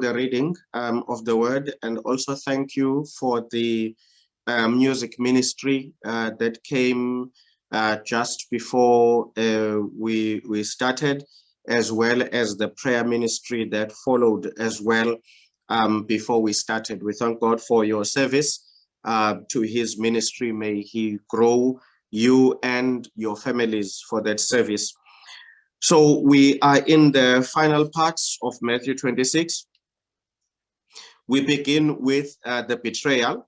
the reading of the word, and also thank you for the music ministry that came just before we started, as well as the prayer ministry that followed as well before we started. We thank God for your service to his ministry. May he grow you and your families for that service. So we are in the final parts of Matthew 26. We begin with the betrayal.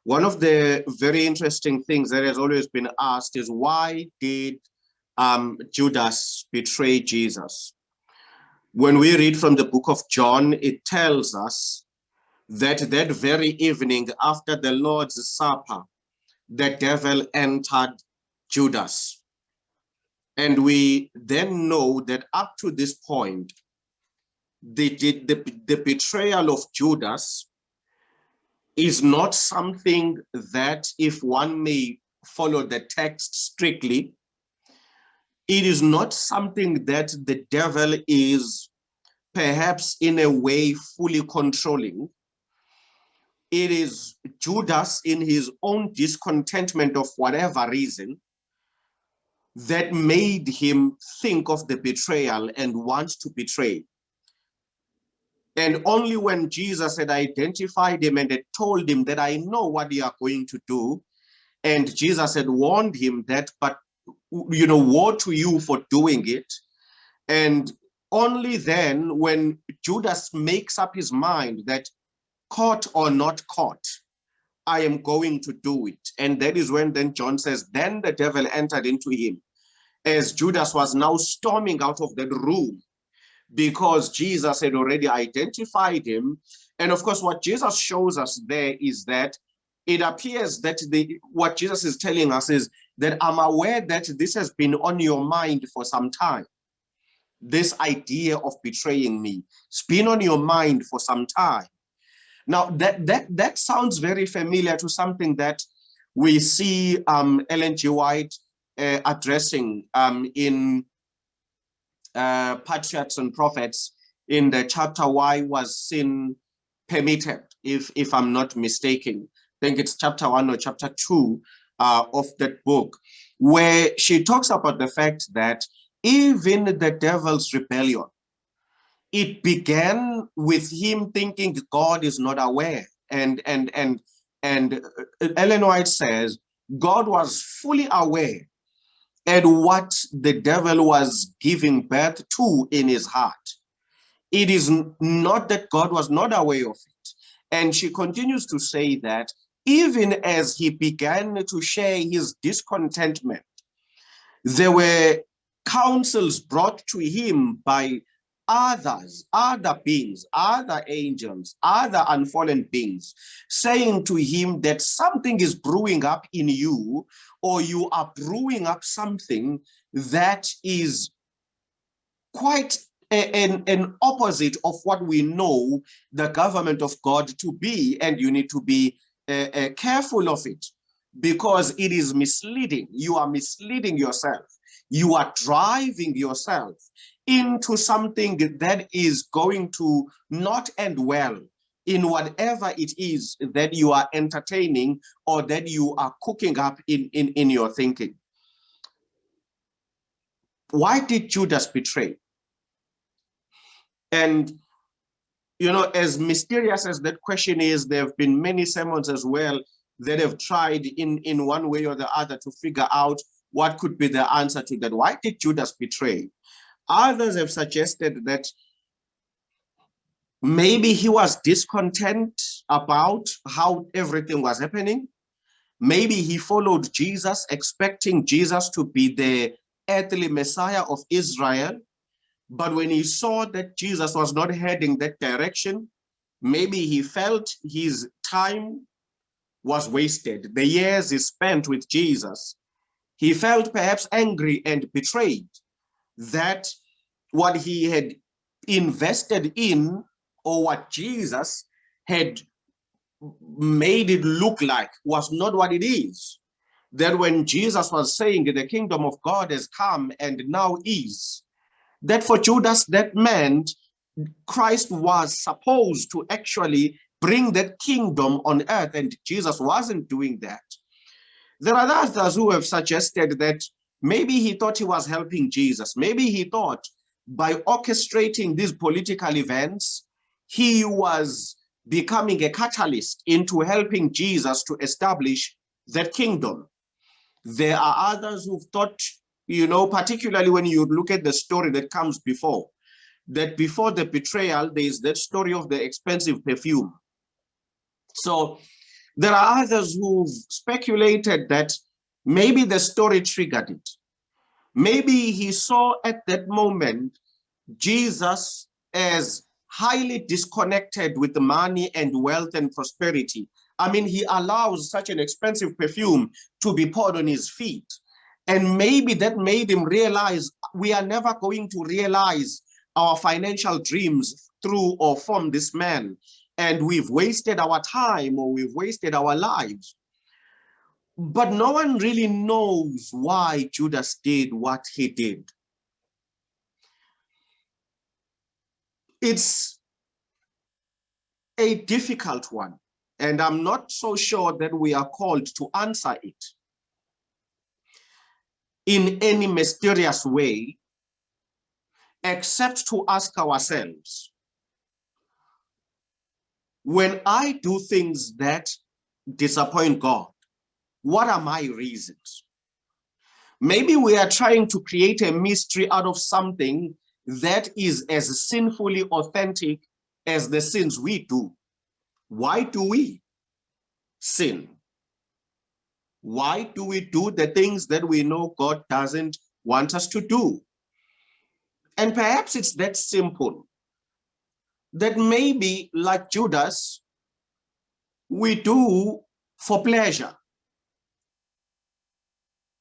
One of the very interesting things that has always been asked is, why did Judas betray Jesus? When we read from the book of John, it tells us that that very evening after the Lord's Supper, the devil entered Judas. And we then know that up to this point, the betrayal of Judas is not something that, if one may follow the text strictly, it is not something that the devil is perhaps in a way fully controlling. It is Judas, in his own discontentment of whatever reason, that made him think of the betrayal and want to betray. And only when Jesus had identified him and had told him that, I know what you are going to do, and Jesus had warned him that, but woe to you for doing it. And only then, when Judas makes up his mind that, caught or not caught, I am going to do it. And that is when then John says, then the devil entered into him, as Judas was now storming out of that room, because Jesus had already identified him. And of course, what Jesus shows us there is that it appears that what Jesus is telling us is that, I'm aware that this has been on your mind for some time. This idea of betraying me, it's been on your mind for some time. Now, that sounds very familiar to something that we see Ellen G. White addressing in Patriarchs and Prophets, in the chapter, Why Was Sin Permitted, if I'm not mistaken. I think it's chapter 1 or chapter 2 of that book, where she talks about the fact that even the devil's rebellion, it began with him thinking God is not aware. And Ellen White says God was fully aware at what the devil was giving birth to in his heart. It is not that God was not aware of it. And she continues to say that even as he began to share his discontentment, there were counsels brought to him by others, other beings, other angels, other unfallen beings, saying to him that something is brewing up in you, or you are brewing up something that is quite an opposite of what we know the government of God to be, and you need to be careful of it, because it is misleading. You are misleading yourself. You are driving yourself into something that is going to not end well in whatever it is that you are entertaining or that you are cooking up in your thinking. Why did Judas betray? And, as mysterious as that question is, there have been many sermons as well that have tried in one way or the other to figure out what could be the answer to that. Why did Judas betray? Others have suggested that maybe he was discontent about how everything was happening. Maybe he followed Jesus, expecting Jesus to be the earthly Messiah of Israel. But when he saw that Jesus was not heading that direction, maybe he felt his time was wasted. The years he spent with Jesus, he felt perhaps angry and betrayed that what he had invested in, or what Jesus had made it look like, was not what it is. That when Jesus was saying the kingdom of God has come and now is, that for Judas, that meant Christ was supposed to actually bring that kingdom on earth, and Jesus wasn't doing that. There are others who have suggested that maybe he thought he was helping Jesus. Maybe he thought by orchestrating these political events, he was becoming a catalyst into helping Jesus to establish that kingdom. There are others who've thought, particularly when you look at the story that comes before, that before the betrayal, there is that story of the expensive perfume. So there are others who've speculated that maybe the story triggered it. Maybe he saw at that moment Jesus as highly disconnected with the money and wealth and prosperity. I mean, he allows such an expensive perfume to be poured on his feet. And maybe that made him realize we are never going to realize our financial dreams through or from this man. And we've wasted our time or we've wasted our lives. But no one really knows why Judas did what he did. It's a difficult one, and I'm not so sure that we are called to answer it in any mysterious way, except to ask ourselves, when I do things that disappoint God, what are my reasons? Maybe we are trying to create a mystery out of something that is as sinfully authentic as the sins we do. Why do we sin? Why do we do the things that we know God doesn't want us to do? And perhaps it's that simple, that maybe like Judas, we do for pleasure.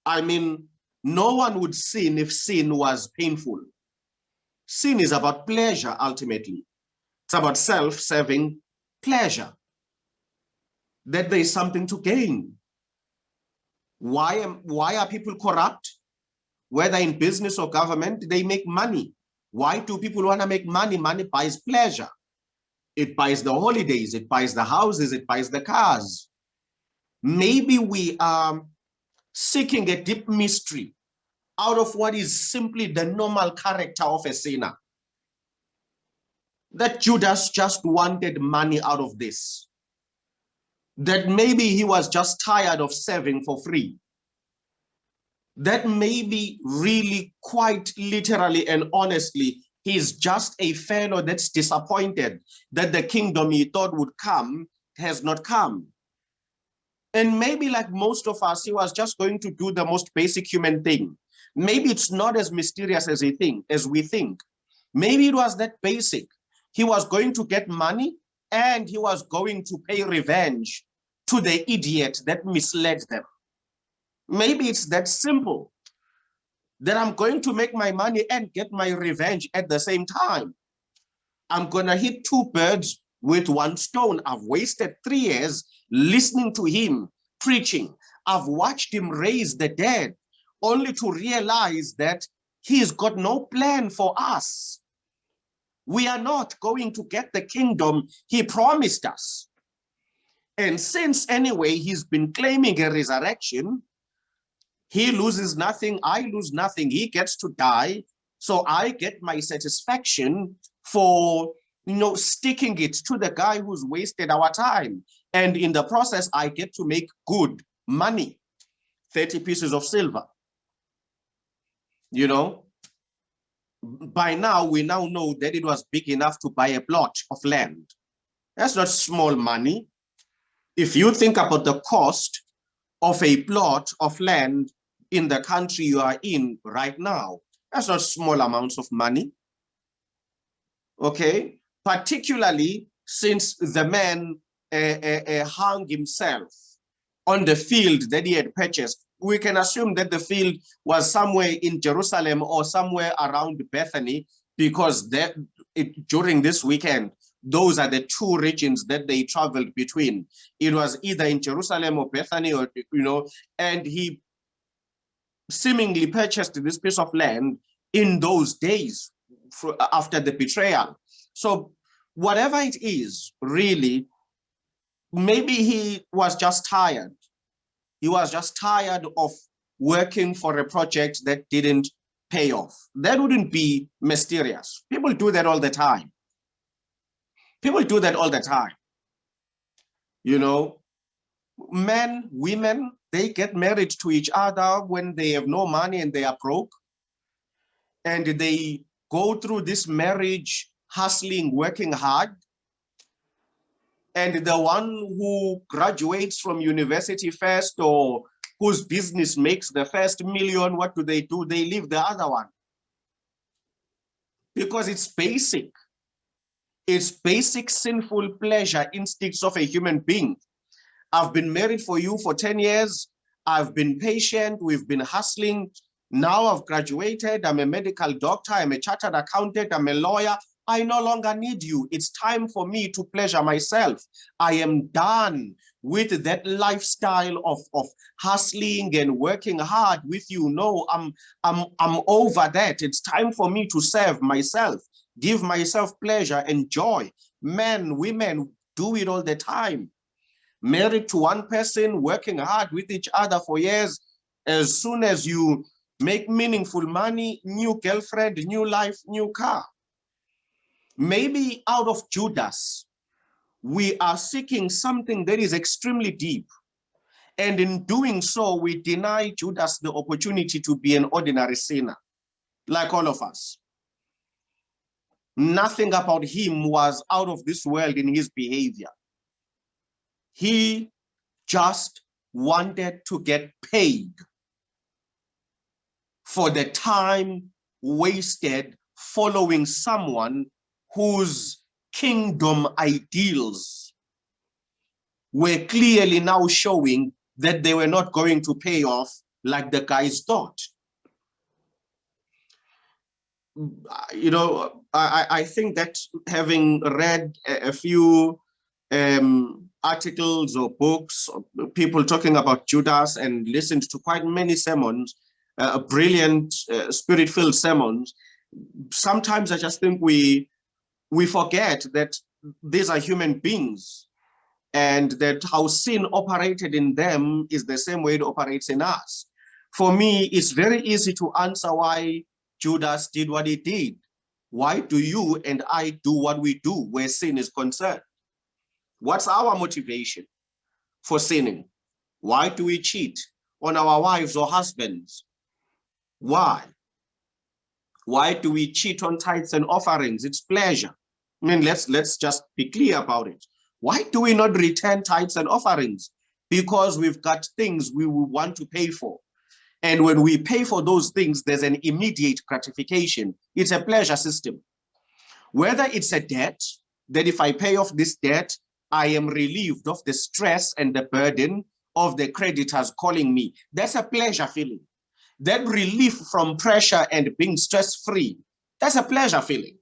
I mean, no one would sin if sin was painful. Sin is about pleasure, ultimately. It's about self-serving pleasure, that there is something to gain. Why are people corrupt? Whether in business or government, they make money. Why do people want to make money? Money buys pleasure. It buys the holidays, it buys the houses, it buys the cars. Maybe we are seeking a deep mystery out of what is simply the normal character of a sinner. That Judas just wanted money out of this. That maybe he was just tired of serving for free. That maybe really quite literally and honestly, he's just a fellow that's disappointed that the kingdom he thought would come has not come. And maybe like most of us, he was just going to do the most basic human thing. Maybe it's not as mysterious as we think. Maybe it was that basic. He was going to get money and he was going to pay revenge to the idiot that misled them. Maybe it's that simple, that I'm going to make my money and get my revenge at the same time. I'm going to hit two birds with one stone. I've wasted 3 years listening to him preaching. I've watched him raise the dead, only to realize that he's got no plan for us. We are not going to get the kingdom he promised us. And since anyway, he's been claiming a resurrection, he loses nothing, I lose nothing, he gets to die. So I get my satisfaction for, sticking it to the guy who's wasted our time. And in the process, I get to make good money, 30 pieces of silver. By now, we now know that it was big enough to buy a plot of land. That's not small money. If you think about the cost of a plot of land in the country you are in right now, that's not small amounts of money. Okay, particularly since the man hung himself on the field that he had purchased. We can assume that the field was somewhere in Jerusalem or somewhere around Bethany, because during this weekend, those are the two regions that they traveled between. It was either in Jerusalem or Bethany, or and he seemingly purchased this piece of land in those days after the betrayal. So whatever it is, really, maybe he was just tired. He was just tired of working for a project that didn't pay off. That wouldn't be mysterious. People do that all the time. People do that all the time. You know, men, women, they get married to each other when they have no money and they are broke. And they go through this marriage hustling, working hard. And the one who graduates from university first or whose business makes the first million, what do? They leave the other one. Because it's basic. It's basic sinful pleasure instincts of a human being. I've been married for you for 10 years. I've been patient. We've been hustling. Now I've graduated. I'm a medical doctor. I'm a chartered accountant. I'm a lawyer. I no longer need you. It's time for me to pleasure myself. I am done with that lifestyle of hustling and working hard with you. No, I'm over that. It's time for me to serve myself, give myself pleasure and joy. Men, women do it all the time. Married to one person, working hard with each other for years. As soon as you make meaningful money, new girlfriend, new life, new car. Maybe out of Judas, we are seeking something that is extremely deep. And in doing so, we deny Judas the opportunity to be an ordinary sinner, like all of us. Nothing about him was out of this world in his behavior. He just wanted to get paid for the time wasted following someone whose kingdom ideals were clearly now showing that they were not going to pay off like the guys thought. You know, I think that having read a few articles or books, or people talking about Judas, and listened to quite many sermons, brilliant spirit-filled sermons, sometimes I just think we forget that these are human beings, and that how sin operated in them is the same way it operates in us. For me, it's very easy to answer why Judas did what he did. Why do you and I do what we do where sin is concerned? What's our motivation for sinning? Why do we cheat on our wives or husbands? Why? Why do we cheat on tithes and offerings? It's pleasure. I mean, let's just be clear about it. Why do we not return tithes and offerings? Because we've got things we want to pay for. And when we pay for those things, there's an immediate gratification. It's a pleasure system. Whether it's a debt, that if I pay off this debt, I am relieved of the stress and the burden of the creditors calling me. That's a pleasure feeling. That relief from pressure and being stress-free, that's a pleasure feeling.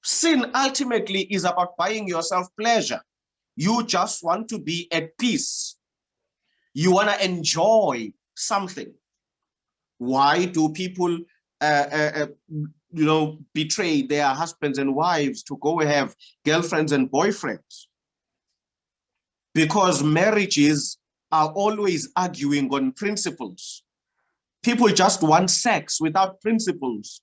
Sin ultimately is about buying yourself pleasure. You just want to be at peace. You want to enjoy something. Why do people betray their husbands and wives to go have girlfriends and boyfriends? Because marriages are always arguing on principles. People just want sex without principles.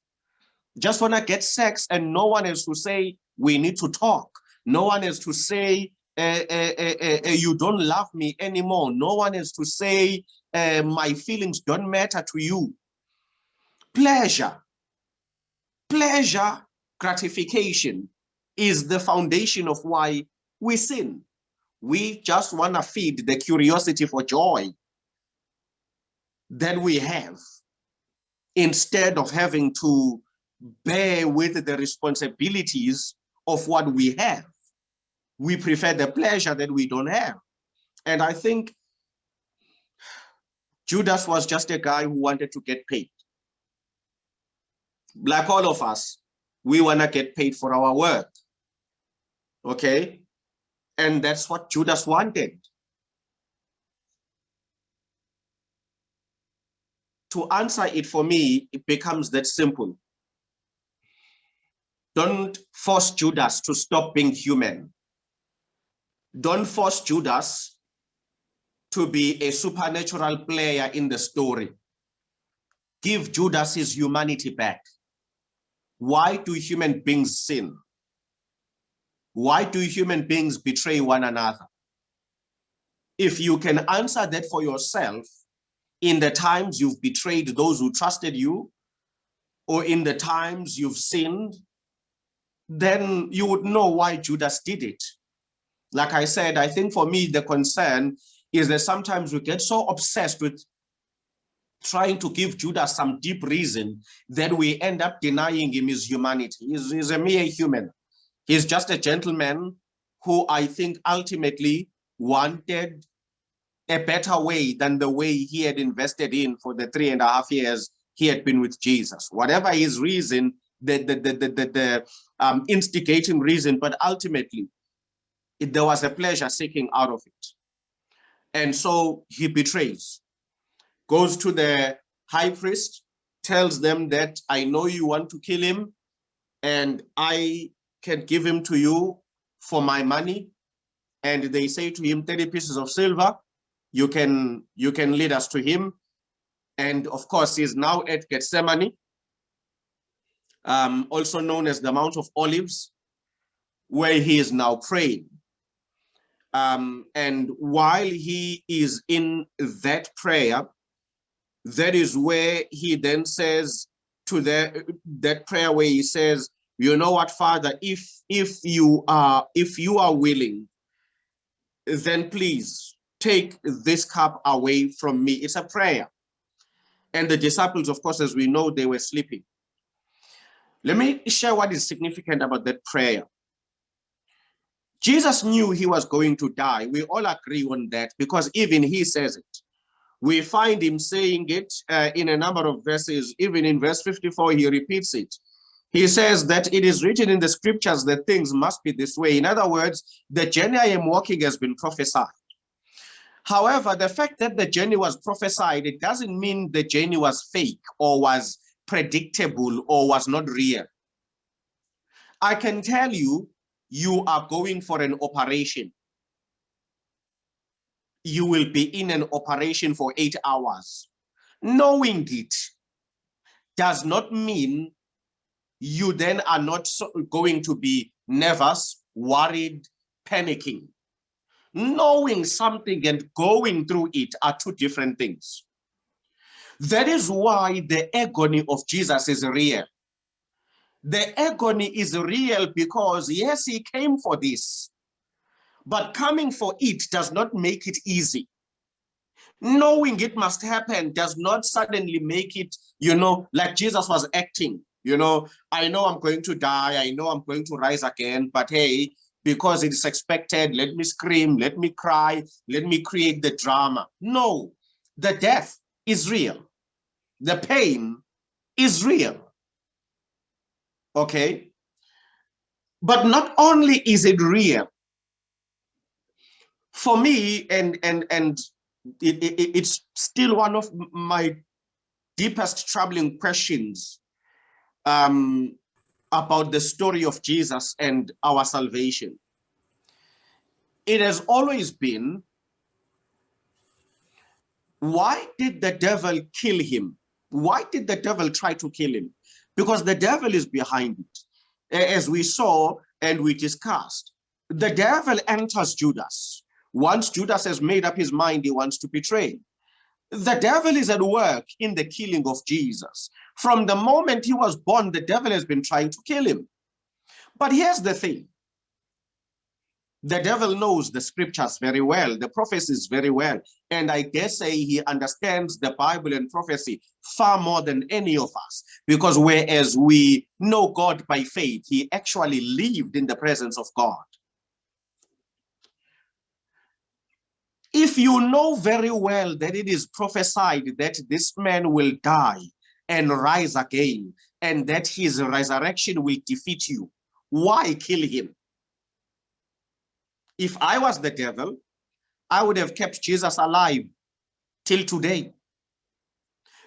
Just want to get sex, and no one has to say, we need to talk. No one has to say, you don't love me anymore. No one has to say, my feelings don't matter to you. Pleasure, gratification is the foundation of why we sin. We just want to feed the curiosity for joy that we have, instead of having to bear with the responsibilities of what we have. We prefer the pleasure that we don't have. And I think Judas was just a guy who wanted to get paid. Like all of us, we want to get paid for our work. Okay? And that's what Judas wanted. To answer it for me, it becomes that simple. Don't force Judas to stop being human. Don't force Judas to be a supernatural player in the story. Give Judas his humanity back. Why do human beings sin? Why do human beings betray one another? If you can answer that for yourself in the times you've betrayed those who trusted you, or in the times you've sinned, then you would know why Judas did it. Like I said, I think for me, the concern is that sometimes we get so obsessed with trying to give Judas some deep reason that we end up denying him his humanity. He's a mere human. He's just a gentleman who I think ultimately wanted a better way than the way he had invested in for the 3.5 years he had been with Jesus. Whatever his reason, the instigating reason, but ultimately there was a pleasure seeking out of it. And so he betrays, goes to the high priest, tells them that I know you want to kill him and I can give him to you for my money. And they say to him, 30 pieces of silver, you can lead us to him. And of course, he's now at Gethsemane, also known as the Mount of Olives, where he is now praying. And while he is in that prayer, that is where he then says to that prayer where he says, you know what, Father, if you are willing, then please take this cup away from me. It's a prayer. And the disciples, of course, as we know, they were sleeping. Let me share what is significant about that prayer. Jesus knew he was going to die. We all agree on that because even he says it. We find him saying it in a number of verses. Even in verse 54, he repeats it. He says that it is written in the scriptures that things must be this way. In other words, the journey I am walking has been prophesied. However, the fact that the journey was prophesied, it doesn't mean the journey was fake or was predictable or was not real. I can tell you, you are going for an operation. You will be in an operation for 8 hours. Knowing it does not mean you then are not going to be nervous, worried, panicking. Knowing something and going through it are two different things. That is why the agony of Jesus is real. The agony is real because, yes, he came for this, but coming for it does not make it easy. Knowing it must happen does not suddenly make it, like Jesus was acting. I know I'm going to die. I know I'm going to rise again, but hey, because it is expected, let me scream, let me cry, let me create the drama. No, the death is real. The pain is real. Okay? But not only is it real, for me, and it's still one of my deepest troubling questions about the story of Jesus and our salvation. It has always been, why did the devil kill him? Why did the devil try to kill him? Because the devil is behind it. As we saw and we discussed, the devil enters Judas. Once Judas has made up his mind, he wants to betray. The devil is at work in the killing of Jesus. From the moment he was born, the devil has been trying to kill him. But here's the thing. The devil knows the scriptures very well, the prophecies very well. And I dare say he understands the Bible and prophecy far more than any of us. Because whereas we know God by faith, he actually lived in the presence of God. If you know very well that it is prophesied that this man will die and rise again, and that his resurrection will defeat you, why kill him? If I was the devil, I would have kept Jesus alive till today.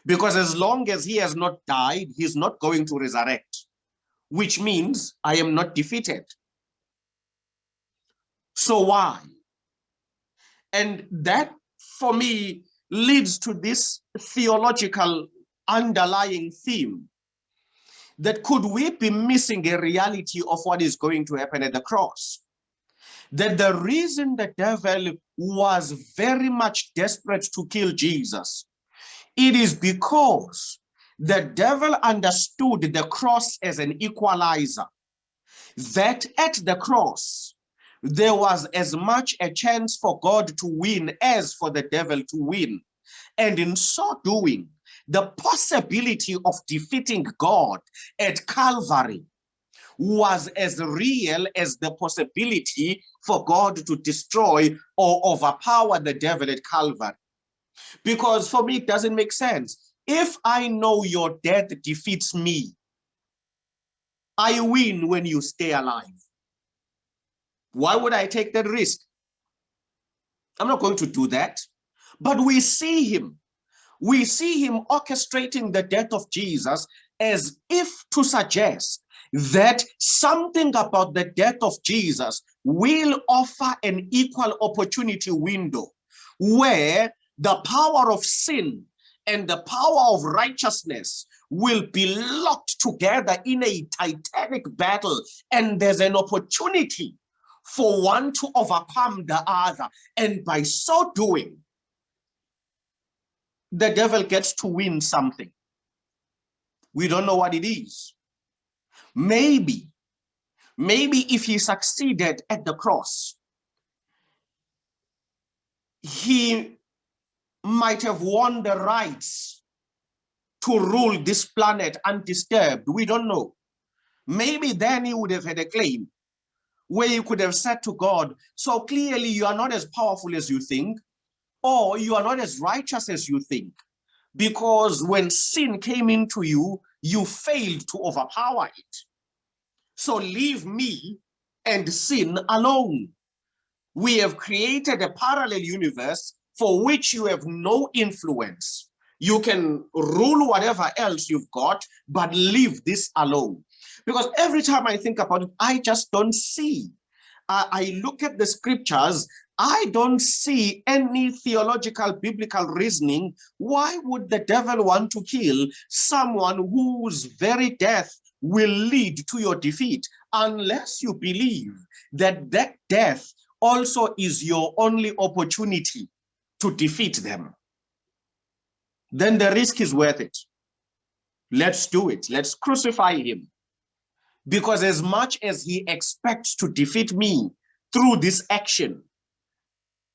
Because as long as he has not died, he's not going to resurrect. which means I am not defeated. So why? And that, for me, leads to this theological underlying theme, that could we be missing a reality of what is going to happen at the cross? That the reason the devil was very much desperate to kill Jesus, it is because the devil understood the cross as an equalizer, that at the cross, there was as much a chance for God to win as for the devil to win. And in so doing, the possibility of defeating God at Calvary was as real as the possibility for God to destroy or overpower the devil at Calvary. Because for me, it doesn't make sense. If I know your death defeats me, I win when you stay alive. Why would I take that risk? I'm not going to do that. But we see him orchestrating the death of Jesus as if to suggest that something about the death of Jesus will offer an equal opportunity window where the power of sin and the power of righteousness will be locked together in a titanic battle, and there's an opportunity for one to overcome the other. And by so doing, the devil gets to win something. We don't know what it is. Maybe if he succeeded at the cross, he might have won the rights to rule this planet undisturbed. We don't know. Maybe then he would have had a claim where you could have said to God, so clearly you are not as powerful as you think, or you are not as righteous as you think, because when sin came into you, you failed to overpower it. So leave me and sin alone. We have created a parallel universe for which you have no influence. You can rule whatever else you've got, but leave this alone. Because every time I think about it, I just don't see. I look at the scriptures, I don't see any theological, biblical reasoning. Why would the devil want to kill someone whose very death will lead to your defeat, unless you believe that that death also is your only opportunity to defeat them? Then the risk is worth it. Let's do it. Let's crucify him. Because as much as he expects to defeat me through this action,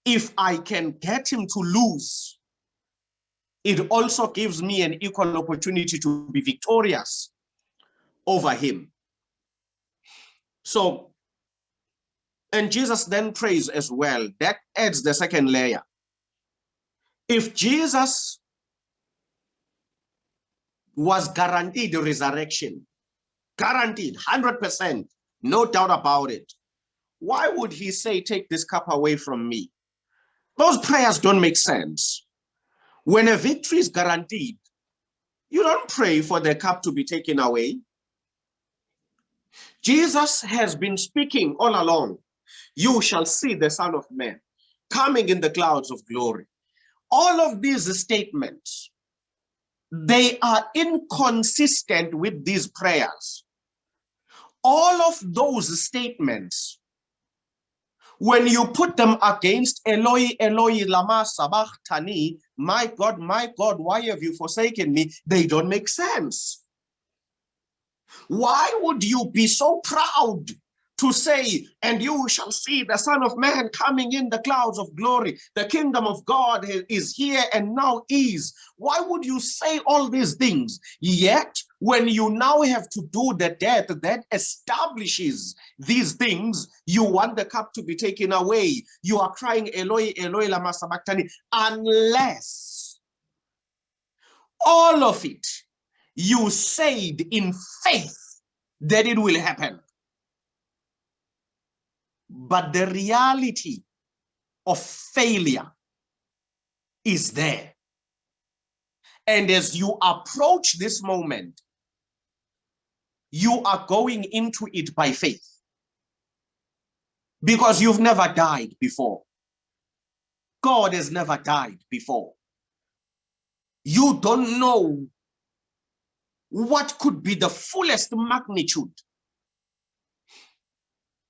if I can get him to lose, it also gives me an equal opportunity to be victorious over him. So, and Jesus then prays as well. That adds the second layer. If Jesus was guaranteed resurrection, guaranteed 100%, no doubt about it, why would he say, take this cup away from me? Those prayers don't make sense. When a victory is guaranteed, you don't pray for the cup to be taken away. Jesus has been speaking all along. You shall see the Son of Man coming in the clouds of glory. All of these statements, they are inconsistent with these prayers. All of those statements, when you put them against Eloi, Eloi, lama sabachthani, my God, why have you forsaken me? They don't make sense. Why would you be so proud to say, and you shall see the Son of Man coming in the clouds of glory? The kingdom of God is here and now is. Why would you say all these things? Yet, when you now have to do the death that establishes these things, you want the cup to be taken away. You are crying, Eloi, Eloi, lama sabachthani, unless all of it you said in faith that it will happen. But the reality of failure is there. And as you approach this moment, you are going into it by faith because you've never died before. God has never died before. You don't know what could be the fullest magnitude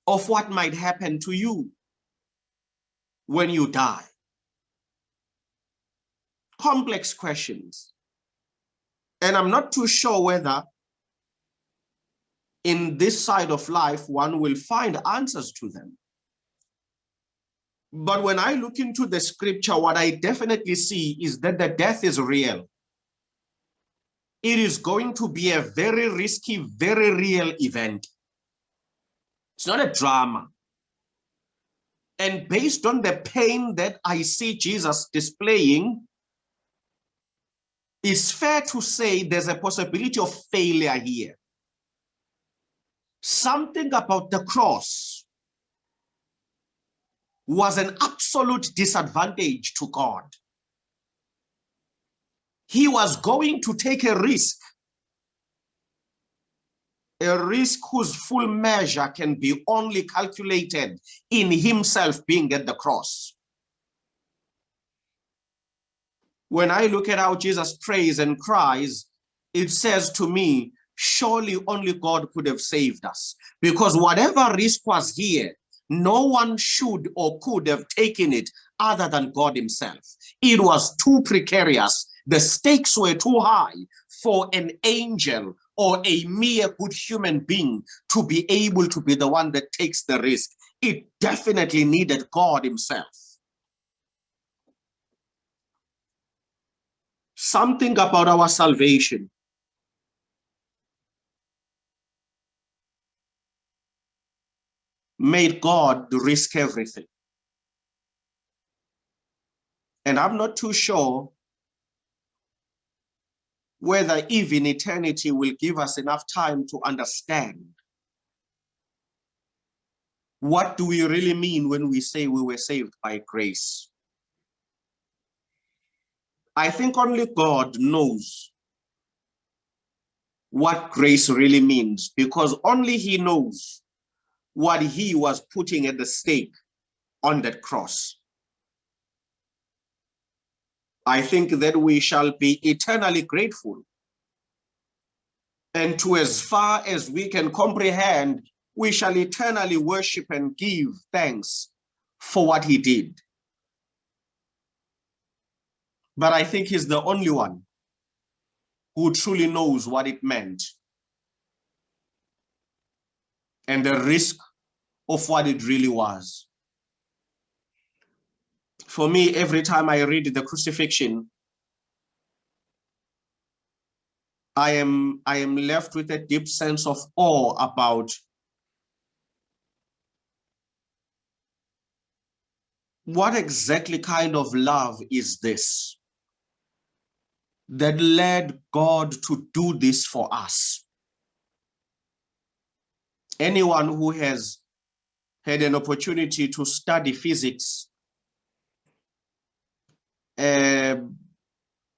of what might happen to you when you die. Complex questions. And I'm not too sure whether in this side of life one will find answers to them. But when I look into the scripture, what I definitely see is that the death is real. It is going to be a very risky, very real event. It's not a drama. And based on the pain that I see Jesus displaying, it's fair to say there's a possibility of failure here. Something about the cross was an absolute disadvantage to God. He was going to take a risk whose full measure can be only calculated in himself being at the cross. When I look at how Jesus prays and cries, it says to me, surely only God could have saved us, because whatever risk was here, no one should or could have taken it other than God himself. It was too precarious. The stakes were too high for an angel or a mere good human being to be able to be the one that takes the risk. It definitely needed God himself. Something about our salvation made God risk everything. And I'm not too sure whether even eternity will give us enough time to understand what do we really mean when we say we were saved by grace. I think only God knows what grace really means, because only he knows what he was putting at the stake on that cross. I think that we shall be eternally grateful. And to as far as we can comprehend, we shall eternally worship and give thanks for what he did. But I think he's the only one who truly knows what it meant and the risk of what it really was. For me, every time I read the crucifixion, I am left with a deep sense of awe about what exactly kind of love is this that led God to do this for us. Anyone who has had an opportunity to study physics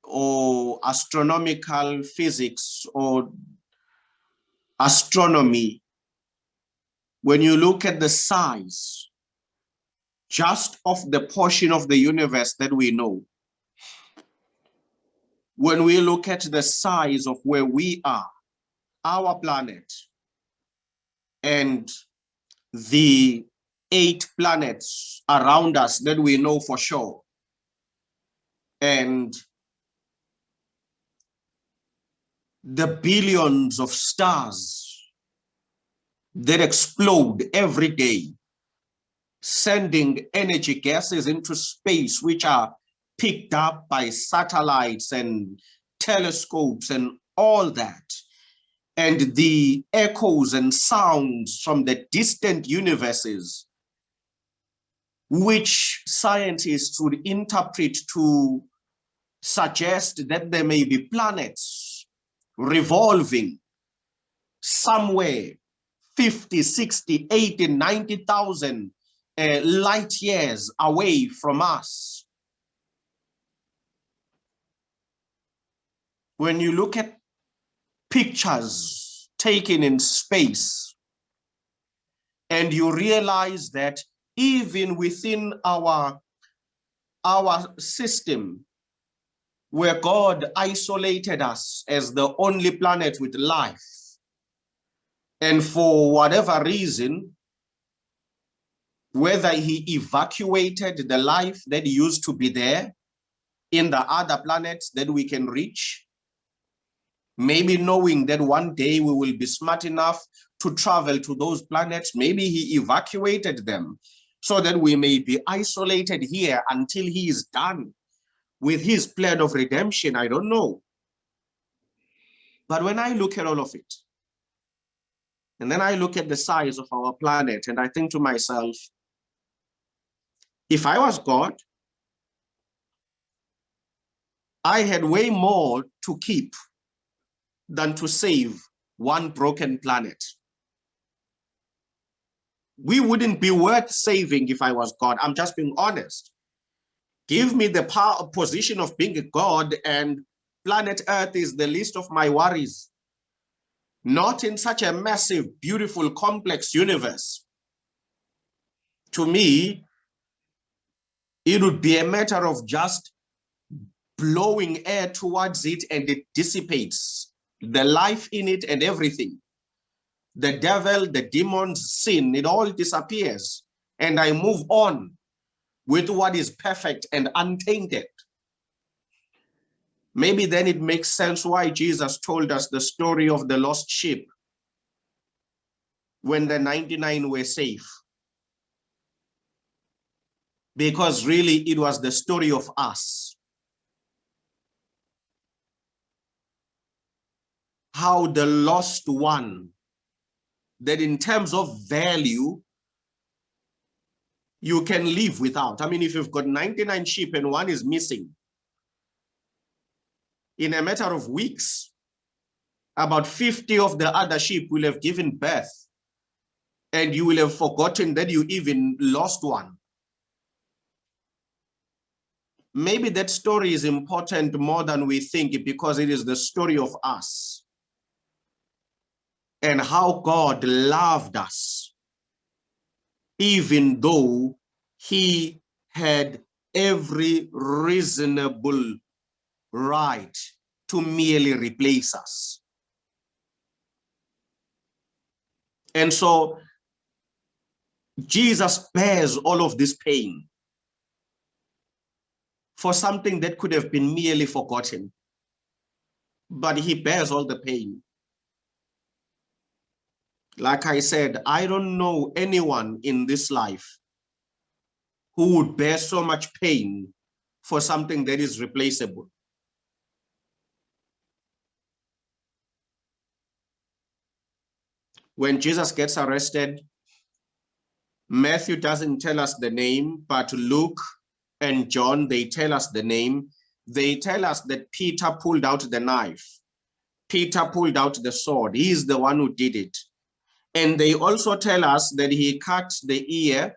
or astronomical physics or astronomy, when you look at the size just of the portion of the universe that we know, when we look at the size of where we are, our planet, and the 8 planets around us that we know for sure, and the billions of stars that explode every day, sending energy gases into space, which are picked up by satellites and telescopes and all that, and the echoes and sounds from the distant universes, which scientists would interpret to suggest that there may be planets revolving somewhere 50, 60, 80, 90,000 light years away from us. When you look at pictures taken in space, and you realize that even within our system, where God isolated us as the only planet with life, and for whatever reason, whether he evacuated the life that used to be there in the other planets that we can reach, maybe knowing that one day we will be smart enough to travel to those planets, maybe he evacuated them so that we may be isolated here until he is done with his plan of redemption. I don't know. But when I look at all of it, and then I look at the size of our planet, and I think to myself, if I was God, I had way more to keep than to save one broken planet. We wouldn't be worth saving if I was God. I'm just being honest. Give me the power, position of being a God, and planet Earth is the least of my worries. Not in such a massive, beautiful, complex universe. To me, it would be a matter of just blowing air towards it, and it dissipates the life in it and everything. The devil, the demons, sin, it all disappears. And I move on with what is perfect and untainted. Maybe then it makes sense why Jesus told us the story of the lost sheep when the 99 were safe. Because really it was the story of us. How the lost one, that in terms of value, you can live without. I mean, if you've got 99 sheep and one is missing, in a matter of weeks, about 50 of the other sheep will have given birth, and you will have forgotten that you even lost one. Maybe that story is important more than we think, because it is the story of us and how God loved us, even though he had every reasonable right to merely replace us. And so Jesus bears all of this pain for something that could have been merely forgotten, but he bears all the pain. Like I said, I don't know anyone in this life who would bear so much pain for something that is replaceable. When Jesus gets arrested, Matthew doesn't tell us the name, but Luke and John, they tell us the name. They tell us that Peter pulled out the knife. Peter pulled out the sword. He is the one who did it. And they also tell us that he cut the ear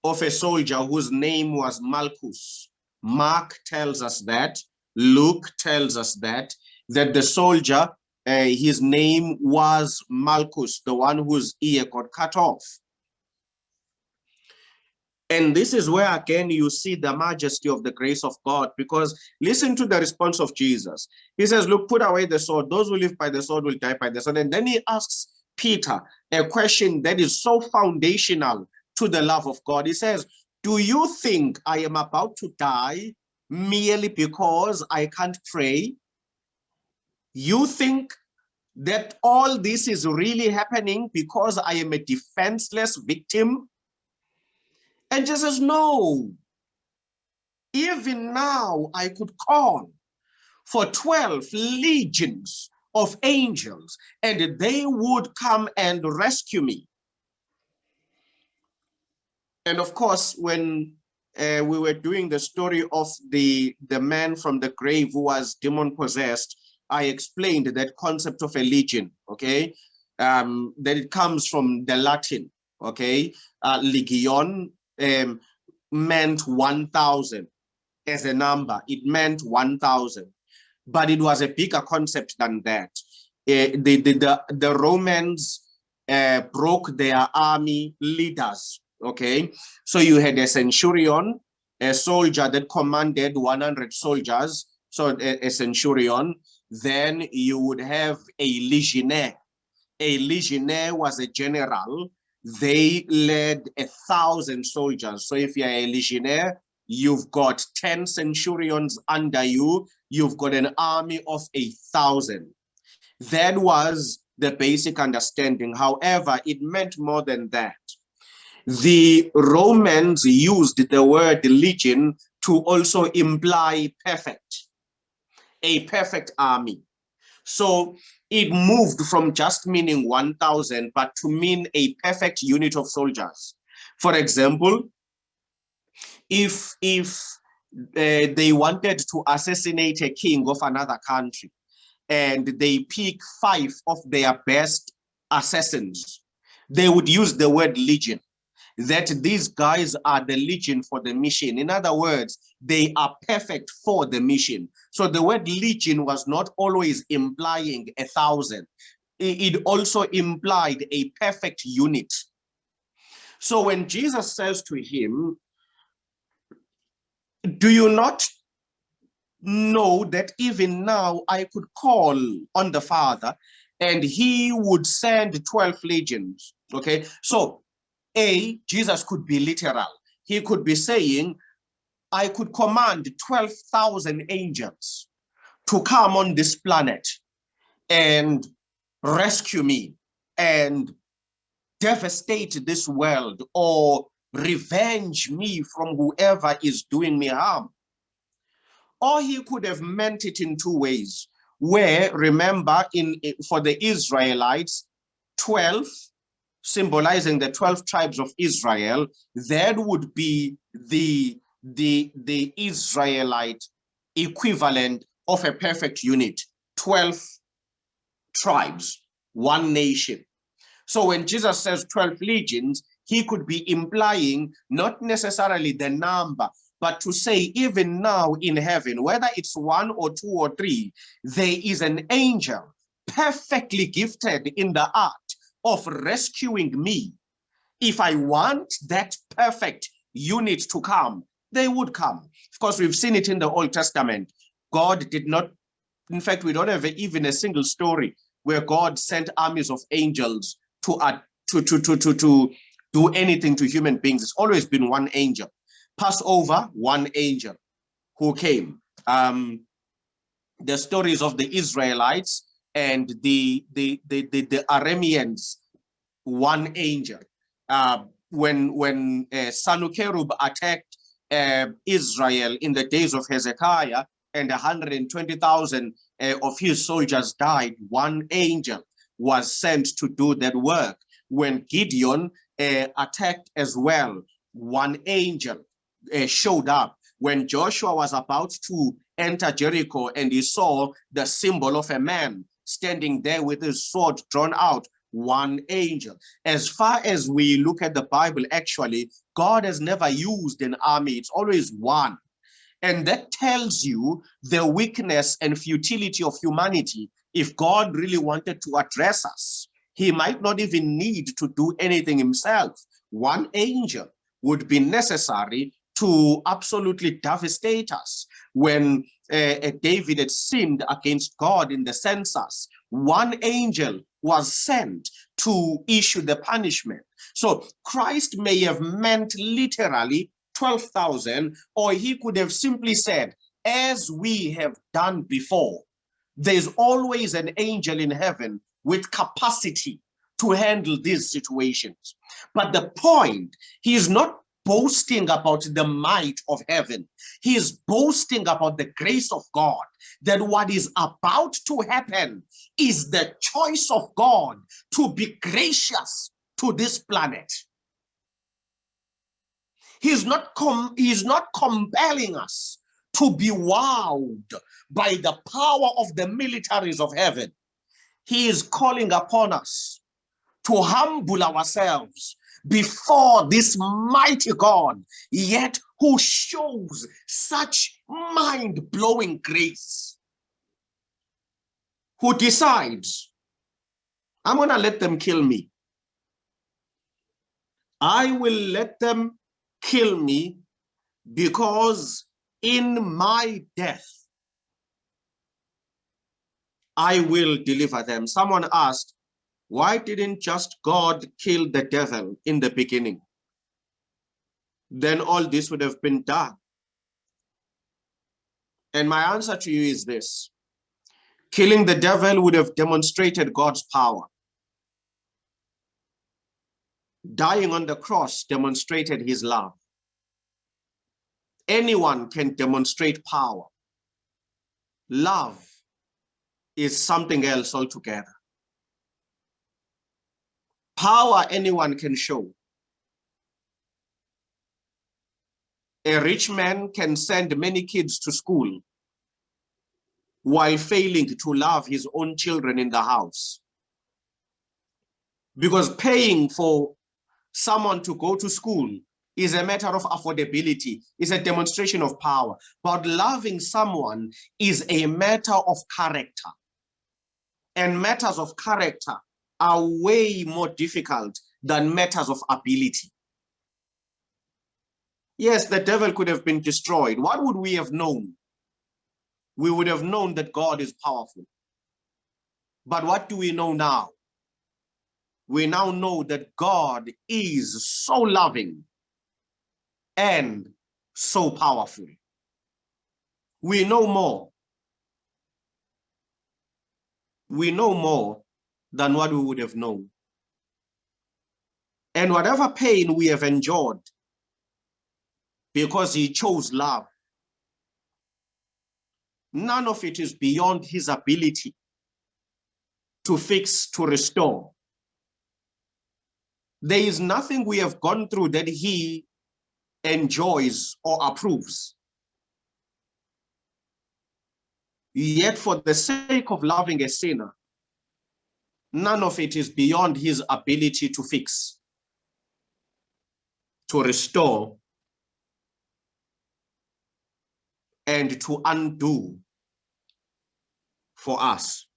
of a soldier whose name was Malchus. Mark tells us that. Luke tells us that the soldier, his name was Malchus, the one whose ear got cut off. And this is where, again, you see the majesty of the grace of God, because listen to the response of Jesus. He says, look, put away the sword. Those who live by the sword will die by the sword. And then he asks Peter a question that is so foundational to the love of God. He says, do you think I am about to die merely because I can't pray? You think that all this is really happening because I am a defenseless victim? And Jesus says, no. Even now, I could call for 12 legions of angels, and they would come and rescue me. And of course, when we were doing the story of the man from the grave who was demon possessed, I explained that concept of a legion, okay? That it comes from the Latin, okay? Legion meant 1,000 as a number. It meant 1,000. But it was a bigger concept than that. the Romans broke their army leaders. Okay, so you had a centurion, a soldier that commanded 100 soldiers, so a centurion. Then you would have a legionnaire. A legionnaire was a general. They led 1,000 soldiers. So if you're a legionnaire, you've got 10 centurions under you. You've got an army of 1,000. That was the basic understanding. However, it meant more than that. The Romans used the word legion to also imply perfect, a perfect army. So it moved from just meaning 1,000, but to mean a perfect unit of soldiers. For example, if they wanted to assassinate a king of another country, and they pick 5 of their best assassins, they would use the word legion, that these guys are the legion for the mission. In other words, they are perfect for the mission. So the word legion was not always implying 1,000. It also implied a perfect unit. So when Jesus says to him, do you not know that even now I could call on the Father and he would send 12 legions? Okay, so Jesus could be literal. He could be saying, I could command 12,000 angels to come on this planet and rescue me and devastate this world or revenge me from whoever is doing me harm. Or he could have meant it in 2 ways, where, remember, for the Israelites, 12, symbolizing the 12 tribes of Israel, that would be the Israelite equivalent of a perfect unit, 12 tribes, one nation. So when Jesus says 12 legions, he could be implying not necessarily the number, but to say even now in heaven, whether it's 1 or 2 or 3, there is an angel perfectly gifted in the art of rescuing me. If I want that perfect unit to come, they would come. Of course, we've seen it in the Old Testament. God did not, in fact, we don't have even a single story where God sent armies of angels to do anything to human beings. It's always been one angel. Passover, one angel who came. The stories of the Israelites and the Arameans, one angel. When Sennacherib attacked Israel in the days of Hezekiah, and 120,000 of his soldiers died, one angel was sent to do that work. When Gideon attacked as well, one angel showed up. When Joshua was about to enter Jericho and he saw the symbol of a man standing there with his sword drawn out, one angel. As far as we look at the Bible, actually, God has never used an army. It's always one. And that tells you the weakness and futility of humanity. If God really wanted to address us, he might not even need to do anything himself. One angel would be necessary to absolutely devastate us. When David had sinned against God in the census, one angel was sent to issue the punishment. So Christ may have meant literally 12,000, or he could have simply said, as we have done before. There's always an angel in heaven with capacity to handle these situations. But the point, he is not boasting about the might of heaven. He is boasting about the grace of God, that what is about to happen is the choice of God to be gracious to this planet. He's not compelling us to be wowed by the power of the militaries of heaven. He is calling upon us to humble ourselves before this mighty God, yet who shows such mind-blowing grace, who decides I'm going to let them kill me. I will let them kill me because in my death, I will deliver them. Someone asked, why didn't just God kill the devil in the beginning? Then all this would have been done. And my answer to you is this. Killing the devil would have demonstrated God's power. Dying on the cross demonstrated his love. Anyone can demonstrate power. Love is something else altogether. Power anyone can show. A rich man can send many kids to school while failing to love his own children in the house. Because paying for someone to go to school is a matter of affordability, is a demonstration of power. But loving someone is a matter of character. And matters of character are way more difficult than matters of ability. Yes, the devil could have been destroyed. What would we have known? We would have known that God is powerful. But what do we know now? We now know that God is so loving and so powerful. We know more. We know more than what we would have known. And whatever pain we have endured, because he chose love, none of it is beyond his ability to fix, to restore. There is nothing we have gone through that he enjoys or approves. Yet for the sake of loving a sinner, none of it is beyond his ability to fix, to restore, and to undo for us.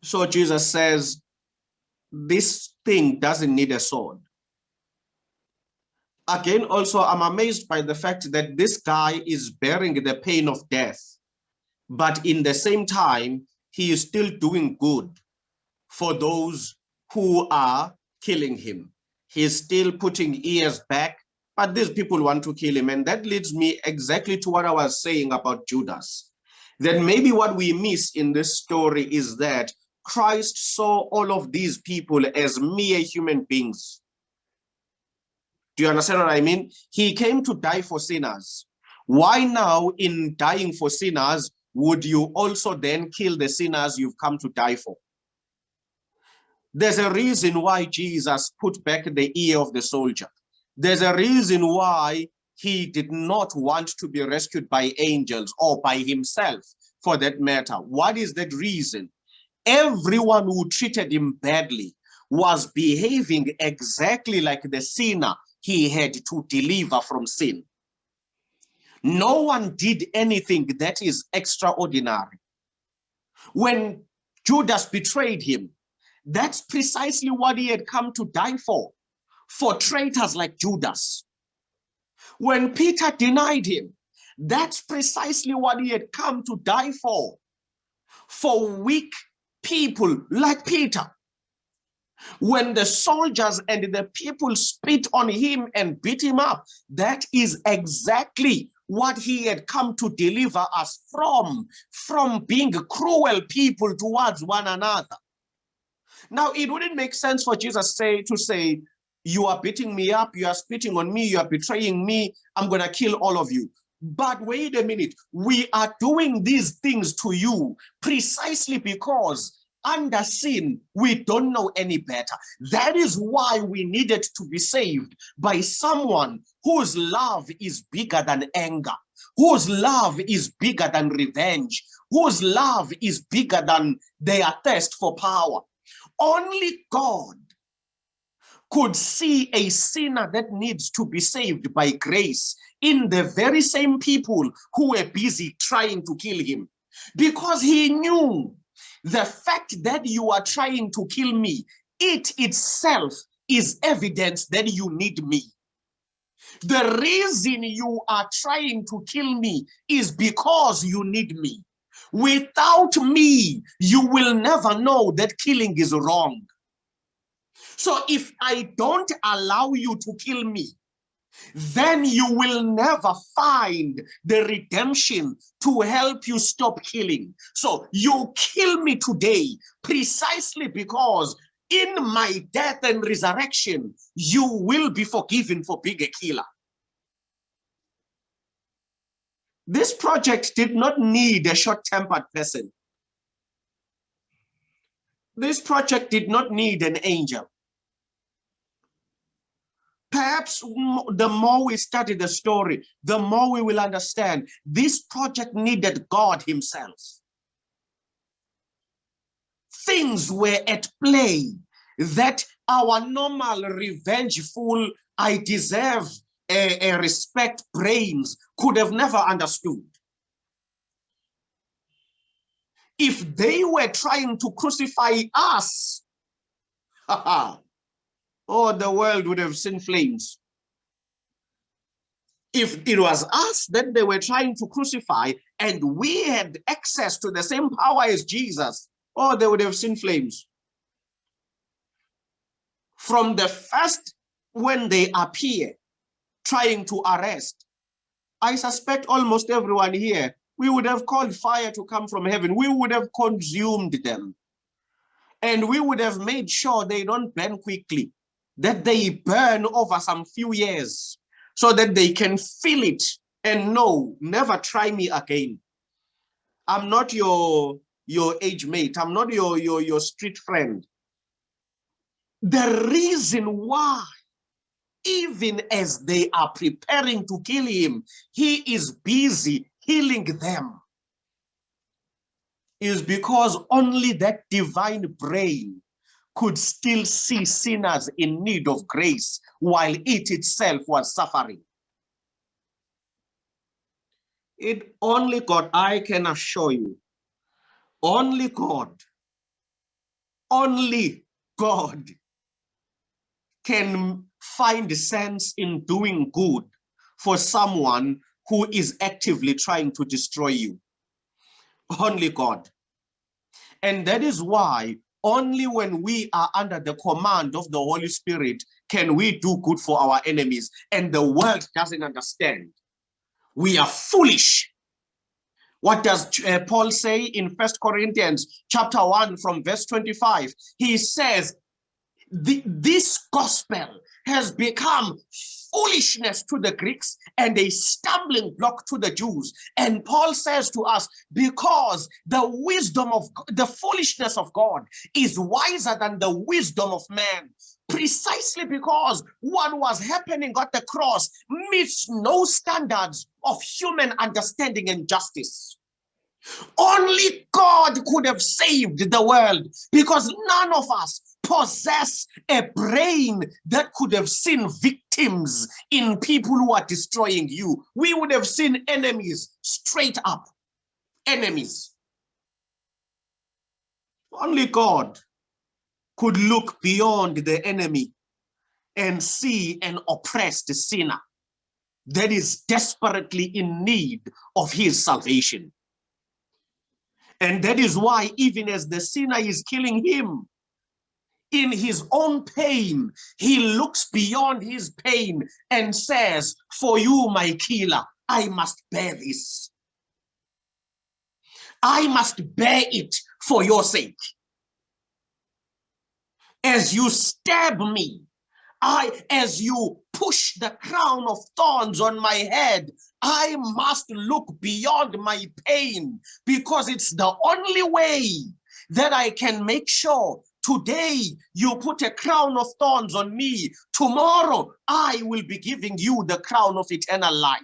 So Jesus says, this thing doesn't need a sword. Again, also, I'm amazed by the fact that this guy is bearing the pain of death, but in the same time, he is still doing good for those who are killing him. He's still putting ears back, but these people want to kill him. And that leads me exactly to what I was saying about Judas. That maybe what we miss in this story is that Christ saw all of these people as mere human beings. Do you understand what I mean? He came to die for sinners. Why now, in dying for sinners, would you also then kill the sinners you've come to die for? There's a reason why Jesus put back the ear of the soldier. There's a reason why he did not want to be rescued by angels or by himself, for that matter. What is that reason? Everyone who treated him badly was behaving exactly like the sinner he had to deliver from sin. No one did anything that is extraordinary. When Judas betrayed him, that's precisely what he had come to die for traitors like Judas. When Peter denied him, that's precisely what he had come to die for weak people like Peter. When the soldiers and the people spit on him and beat him up, that is exactly what he had come to deliver us from being cruel people towards one another. Now, it wouldn't make sense for Jesus to say, you are beating me up, you are spitting on me, you are betraying me, I'm going to kill all of you. But wait a minute, we are doing these things to you precisely because under sin, we don't know any better. That is why we needed to be saved by someone whose love is bigger than anger, whose love is bigger than revenge, whose love is bigger than their thirst for power. Only God could see a sinner that needs to be saved by grace in the very same people who were busy trying to kill him, because he knew The fact that you are trying to kill me, it itself is evidence that you need me. The reason you are trying to kill me is because you need me. Without me, you will never know that killing is wrong. So if I don't allow you to kill me, then you will never find the redemption to help you stop killing. So you kill me today precisely because in my death and resurrection, you will be forgiven for being a killer. This project did not need a short-tempered person. This project did not need an angel. Perhaps the more we study the story, the more we will understand this project needed God himself. Things were at play that our normal revengeful, I deserve a respect brains could have never understood. If they were trying to crucify us, oh, the world would have seen flames. If it was us that they were trying to crucify and we had access to the same power as Jesus, oh, they would have seen flames. From the first, when they appear, trying to arrest, I suspect almost everyone here, we would have called fire to come from heaven. We would have consumed them. And we would have made sure they don't burn quickly, that they burn over some few years so that they can feel it and know, never try me again. I'm not your age mate. I'm not your street friend. The reason why, even as they are preparing to kill him, he is busy healing them, is because only that divine brain could still see sinners in need of grace while it itself was suffering. It only God, I can assure you, only God can find sense in doing good for someone who is actively trying to destroy you. Only God. And that is why only when we are under the command of the Holy Spirit can we do good for our enemies. And the world doesn't understand. We are foolish. What does Paul say in 1 Corinthians chapter 1 from verse 25? He says, this gospel has become foolishness to the Greeks and a stumbling block to the Jews. And Paul says to us, because the wisdom of the foolishness of God is wiser than the wisdom of man, precisely because what was happening at the cross meets no standards of human understanding and justice. Only God could have saved the world, because none of us possess a brain that could have seen victims in people who are destroying you. We would have seen enemies straight up. Enemies. Only God could look beyond the enemy and see an oppressed sinner that is desperately in need of his salvation. And that is why, even as the sinner is killing him, in his own pain, he looks beyond his pain and says, for you, my killer, I must bear this. I must bear it for your sake. As you stab me, as you push the crown of thorns on my head, I must look beyond my pain, because it's the only way that I can make sure today you put a crown of thorns on me. Tomorrow I will be giving you the crown of eternal life.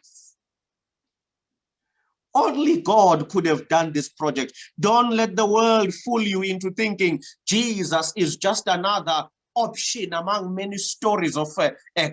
Only God could have done this project. Don't let the world fool you into thinking Jesus is just another option among many stories of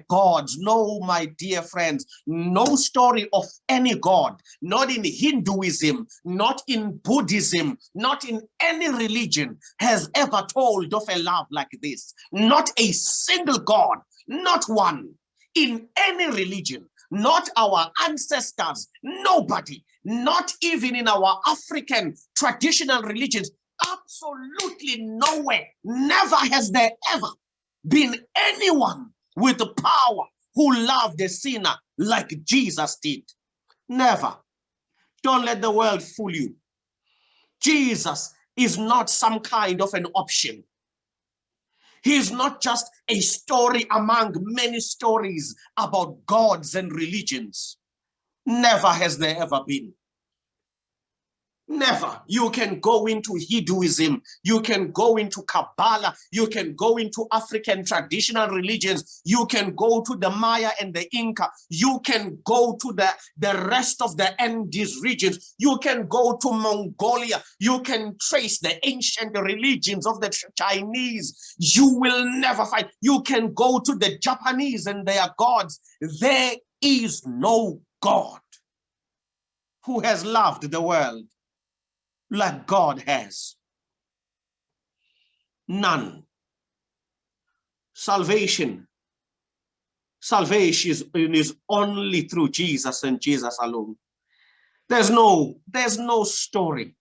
gods. No, my dear friends, no story of any god, not in Hinduism, not in Buddhism, not in any religion, has ever told of a love like this. Not a single god, not one, in any religion, not our ancestors, nobody, not even in our African traditional religions. Absolutely nowhere. Never has there ever been anyone with the power who loved a sinner like Jesus did. Never. Don't let the world fool you. Jesus is not some kind of an option. He is not just a story among many stories about gods and religions. Never has there ever been. Never. You can go into Hinduism, you can go into Kabbalah, you can go into African traditional religions, you can go to the Maya and the Inca, you can go to the rest of the Andes regions, you can go to Mongolia, you can trace the ancient religions of the Chinese. You will never find. You can go to the Japanese and their gods. There is no God who has loved the world like God has. None. Salvation is only through Jesus and Jesus alone. There's no story.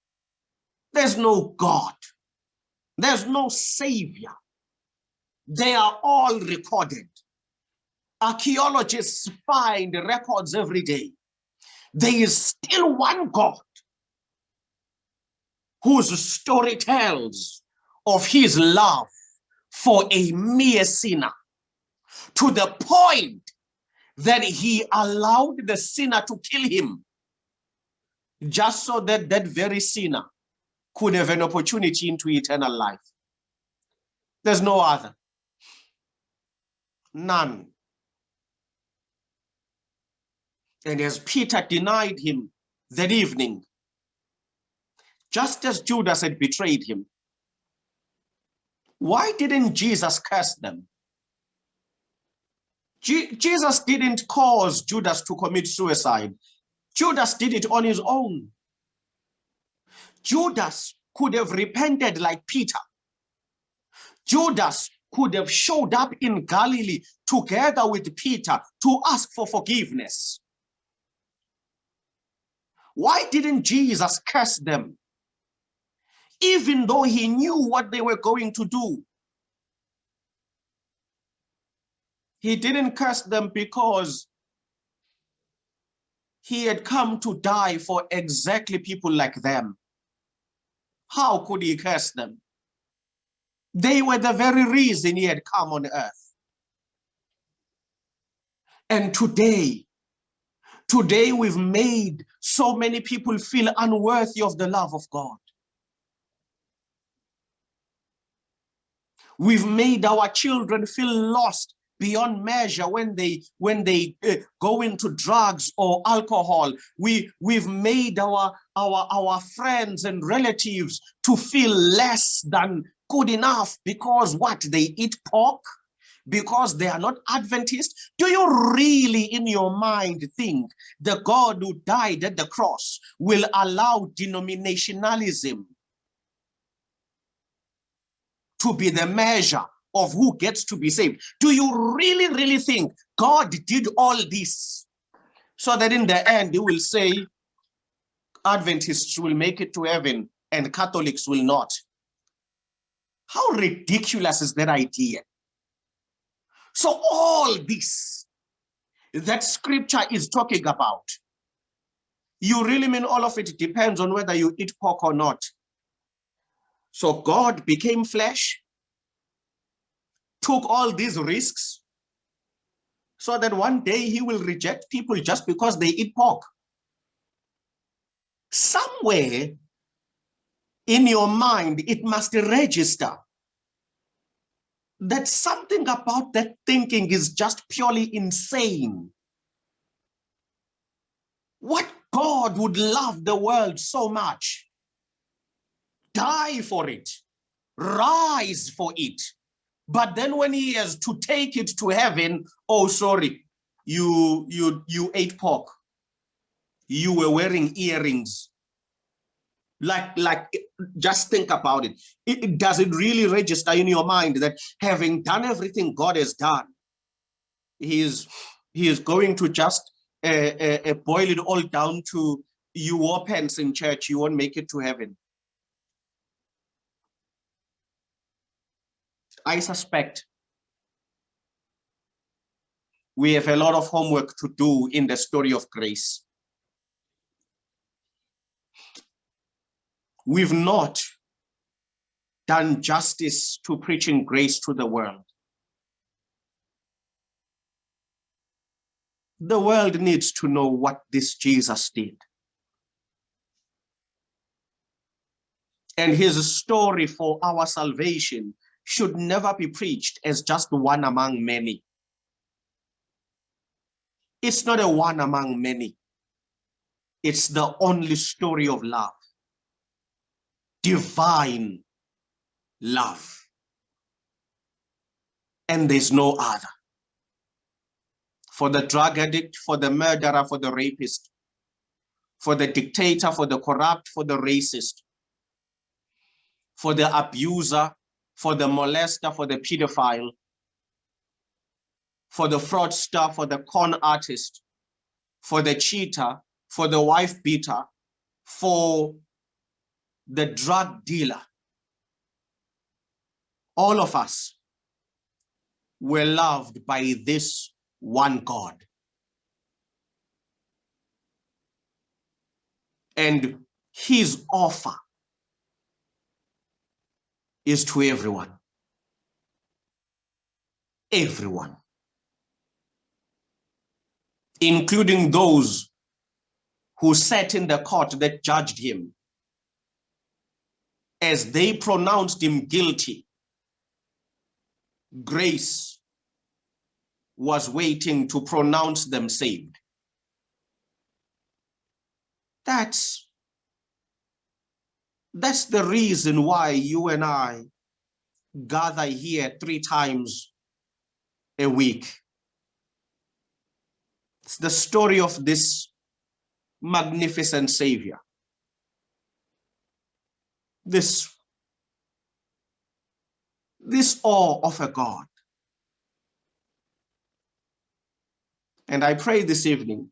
There's no God. There's no Savior. They are all recorded. Archaeologists find records every day. There is still one God whose story tells of his love for a mere sinner, to the point that he allowed the sinner to kill him, just so that that very sinner could have an opportunity into eternal life. There's no other. None. And as Peter denied him that evening, just as Judas had betrayed him, why didn't Jesus curse them? Jesus didn't cause Judas to commit suicide. Judas did it on his own. Judas could have repented like Peter. Judas could have showed up in Galilee together with Peter to ask for forgiveness. Why didn't Jesus curse them? Even though he knew what they were going to do. He didn't curse them because he had come to die for exactly people like them. How could he curse them? They were the very reason he had come on earth. And today we've made so many people feel unworthy of the love of God. We've made our children feel lost beyond measure when they go into drugs or alcohol. We've made our friends and relatives to feel less than good enough because what? They eat pork, because they are not Adventist. Do you really in your mind think the God who died at the cross will allow denominationalism to be the measure of who gets to be saved? Do you really think God did all this so that in the end he will say Adventists will make it to heaven and Catholics will not? How ridiculous is that idea? So all this that scripture is talking about, you really mean all of it depends on whether you eat pork or not. So God became flesh, took all these risks, so that one day he will reject people just because they eat pork. Somewhere in your mind, it must register that something about that thinking is just purely insane. What God would love the world so much, die for it, rise for it, But then when he has to take it to heaven, oh, sorry, you ate pork. You were wearing earrings. Like, just think about it. Does it really register in your mind that having done everything God has done, he is going to just boil it all down to you wore pants in church, you won't make it to heaven? I suspect we have a lot of homework to do in the story of grace. We've not done justice to preaching grace to the world. The world needs to know what this Jesus did. And his story for our salvation should never be preached as just one among many. It's not a one among many. It's the only story of love. Divine love. And there's no other. For the drug addict, for the murderer, for the rapist, for the dictator, for the corrupt, for the racist, for the abuser, for the molester, for the pedophile, for the fraudster, for the con artist, for the cheater, for the wife beater, for the drug dealer. All of us were loved by this one God. And his offer is to everyone. Everyone. Including those who sat in the court that judged him. As they pronounced him guilty, grace was waiting to pronounce them saved. That's the reason why you and I gather here 3 times a week. It's the story of this magnificent Savior. This awe of a God. And I pray this evening,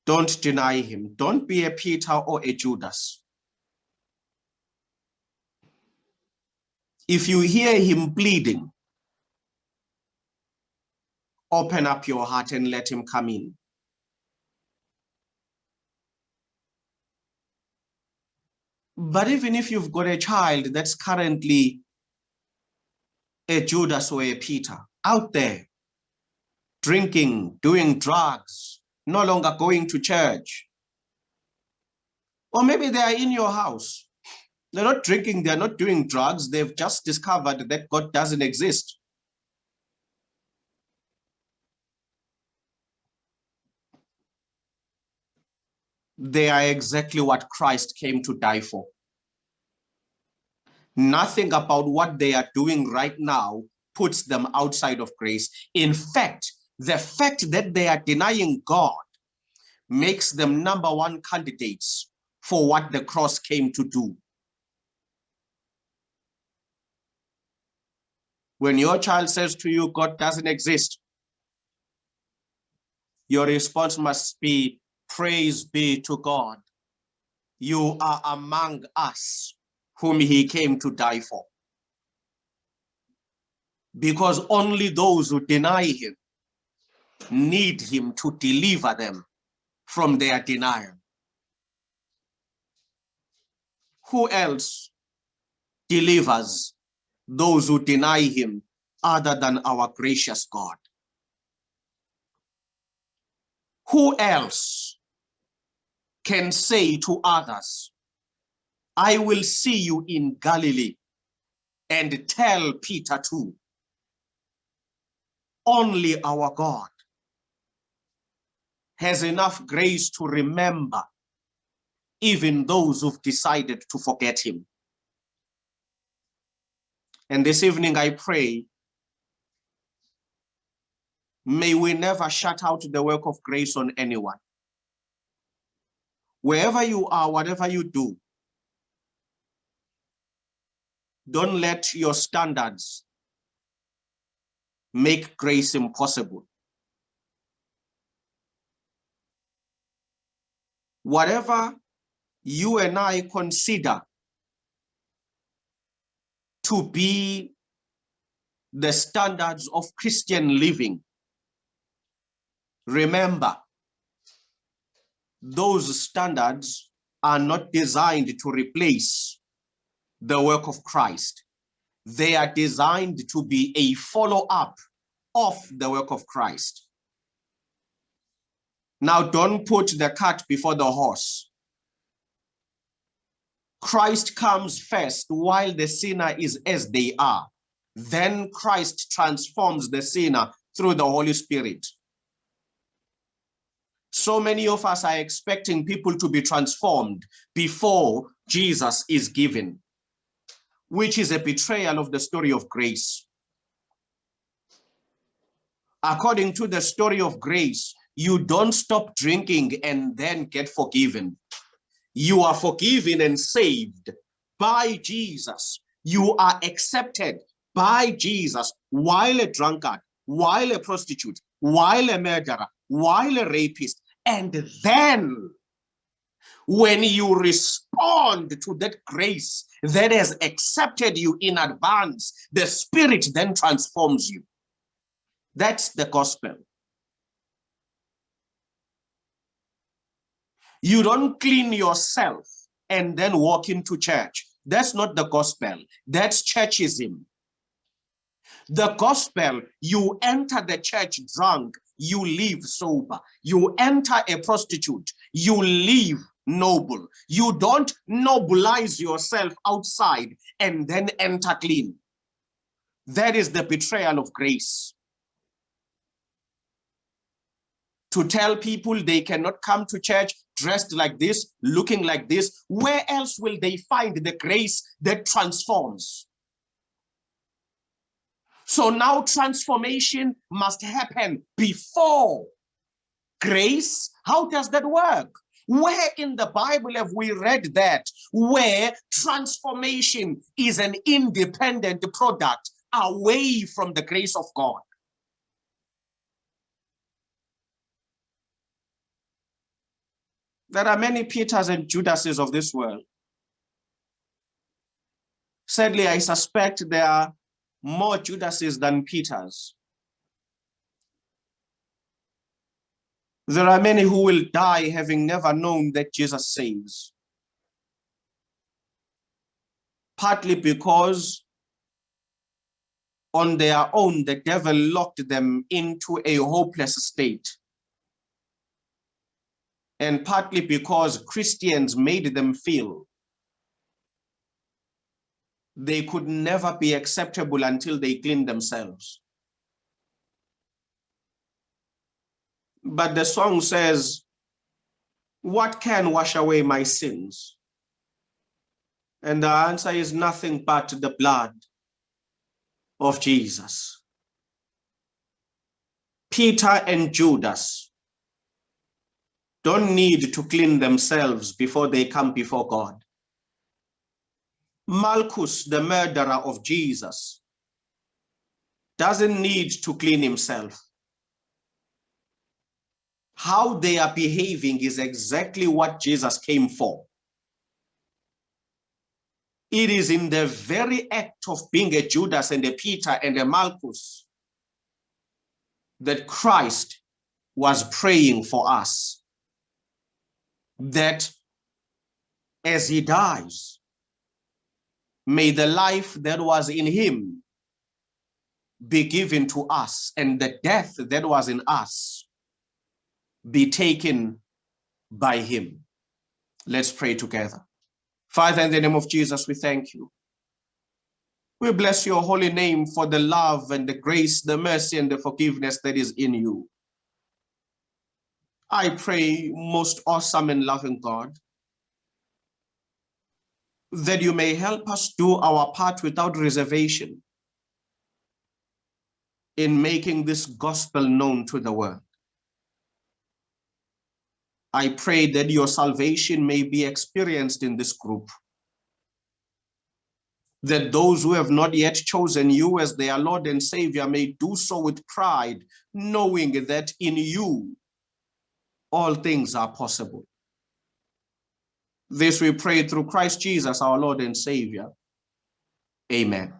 don't deny him. Don't be a Peter or a Judas. If you hear him pleading, open up your heart and let him come in. But even if you've got a child that's currently a Judas or a Peter out there, drinking, doing drugs, no longer going to church, or maybe they are in your house, they're not drinking, they're not doing drugs, they've just discovered that God doesn't exist. They are exactly what Christ came to die for. Nothing about what they are doing right now puts them outside of grace. In fact, the fact that they are denying God makes them #1 candidates for what the cross came to do. When your child says to you, God doesn't exist, your response must be, praise be to God. You are among us whom he came to die for. Because only those who deny him need him to deliver them from their denial. Who else delivers those who deny him other than our gracious God? Who else can say to others, I will see you in Galilee, and tell Peter too? Only our God has enough grace to remember even those who've decided to forget him. And this evening I pray, may we never shut out the work of grace on anyone. Wherever you are, whatever you do, don't let your standards make grace impossible. Whatever you and I consider to be the standards of Christian living, remember, those standards are not designed to replace the work of Christ. They are designed to be a follow-up of the work of Christ. Now, don't put the cart before the horse. Christ comes first while the sinner is as they are. Then Christ transforms the sinner through the Holy Spirit. So many of us are expecting people to be transformed before Jesus is given, which is a betrayal of the story of grace. According to the story of grace, you don't stop drinking and then get forgiven. You are forgiven and saved by Jesus. You are accepted by Jesus while a drunkard, while a prostitute, while a murderer, while a rapist. And then when you respond to that grace that has accepted you in advance, the Spirit then transforms you. That's the gospel. You don't clean yourself and then walk into church. That's not the gospel. That's churchism. The gospel, you enter the church drunk, you leave sober. You enter a prostitute, you leave noble. You don't nobilize yourself outside and then enter clean. That is the betrayal of grace. To tell people they cannot come to church dressed like this, looking like this, where else will they find the grace that transforms? So now transformation must happen before grace. How does that work? Where in the Bible have we read that? Where transformation is an independent product away from the grace of God? There are many Peters and Judases of this world. Sadly, I suspect there are more Judases than Peters. There are many who will die having never known that Jesus saves. Partly because on their own, the devil locked them into a hopeless state. And partly because Christians made them feel they could never be acceptable until they clean themselves. But the song says, what can wash away my sins? And the answer is nothing but the blood of Jesus. Peter and Judas don't need to clean themselves before they come before God. Malchus, the murderer of Jesus, doesn't need to clean himself. How they are behaving is exactly what Jesus came for. It is in the very act of being a Judas and a Peter and a Malchus that Christ was praying for us, that as he dies, may the life that was in him be given to us, and the death that was in us be taken by him. Let's pray together. Father, in the name of Jesus, we thank you. We bless your holy name for the love and the grace, the mercy and the forgiveness that is in you. I pray, most awesome and loving God, that you may help us do our part without reservation in making this gospel known to the world. I pray that your salvation may be experienced in this group, that those who have not yet chosen you as their Lord and Savior may do so with pride, knowing that in you all things are possible. This we pray through Christ Jesus, our Lord and Savior. Amen.